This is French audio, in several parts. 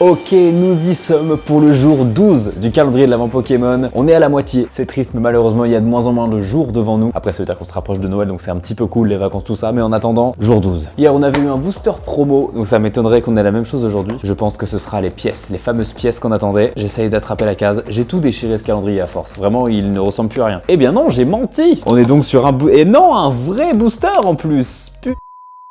Ok, nous y sommes pour le jour 12 du calendrier de l'avant Pokémon. On est à la moitié, c'est triste, mais malheureusement il y a de moins en moins de jours devant nous. Après ça veut dire qu'on se rapproche de Noël, donc c'est un petit peu cool les vacances, tout ça, mais en attendant, jour 12. Hier on avait eu un booster promo, donc ça m'étonnerait qu'on ait la même chose aujourd'hui. Je pense que ce sera les pièces, les fameuses pièces qu'on attendait. J'essaye d'attraper la case, j'ai tout déchiré ce calendrier à force. Vraiment, il ne ressemble plus à rien. Eh bien non, j'ai menti. On est donc sur et non, un vrai booster en plus.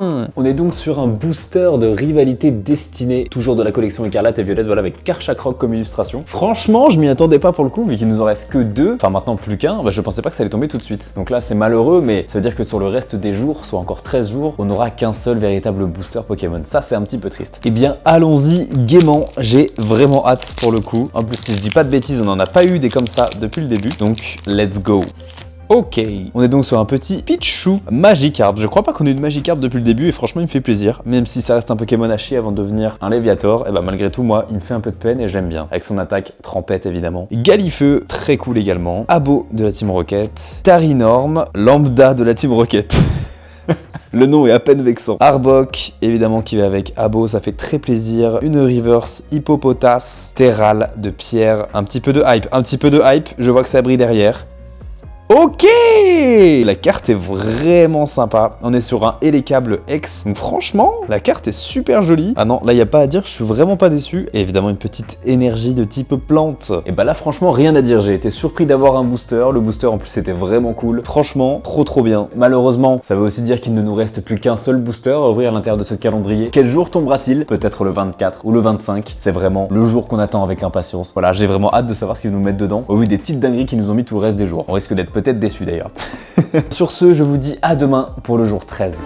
On est donc sur un booster de rivalité destinée, toujours de la collection écarlate et violette, voilà, avec Karchakroc comme illustration. Franchement, je m'y attendais pas pour le coup, vu qu'il nous en reste que 2, enfin maintenant plus qu'un, je pensais pas que ça allait tomber tout de suite. Donc là, c'est malheureux, mais ça veut dire que sur le reste des jours, soit encore 13 jours, on n'aura qu'un seul véritable booster Pokémon. Ça, c'est un petit peu triste. Eh bien, allons-y gaiement, j'ai vraiment hâte pour le coup. En plus, si je dis pas de bêtises, on n'en a pas eu des comme ça depuis le début, donc let's go. Ok, on est donc sur un petit Pichu Magikarp. Je crois pas qu'on ait une Magikarp depuis le début et franchement il me fait plaisir. Même si ça reste un Pokémon à chier avant de devenir un Léviator, et bah malgré tout moi il me fait un peu de peine et j'aime bien. Avec son attaque trempette évidemment. Galifeu, très cool également. Abo de la Team Rocket. Tarinorm, Lambda de la Team Rocket. Le nom est à peine vexant. Arbok, évidemment qui va avec Abo, ça fait très plaisir. Une Reverse Hippopotas, Terral de pierre. Un petit peu de hype, je vois que ça brille derrière. Ok, la carte est vraiment sympa. On est sur un Hélicable X. Donc franchement, la carte est super jolie. Ah non, là, il n'y a pas à dire, je suis vraiment pas déçu. Et évidemment, une petite énergie de type plante. Et bah là, franchement, rien à dire. J'ai été surpris d'avoir un booster. Le booster, en plus, était vraiment cool. Franchement, trop bien. Malheureusement, ça veut aussi dire qu'il ne nous reste plus qu'un seul booster à ouvrir à l'intérieur de ce calendrier. Quel jour tombera-t-il? Peut-être le 24 ou le 25. C'est vraiment le jour qu'on attend avec impatience. Voilà, j'ai vraiment hâte de savoir ce qu'ils nous mettent dedans. Au vu des petites dingueries qu'ils nous ont mis tout le reste des jours. On risque d'être peut-être déçus d'ailleurs. Sur ce, je vous dis à demain pour le jour 13.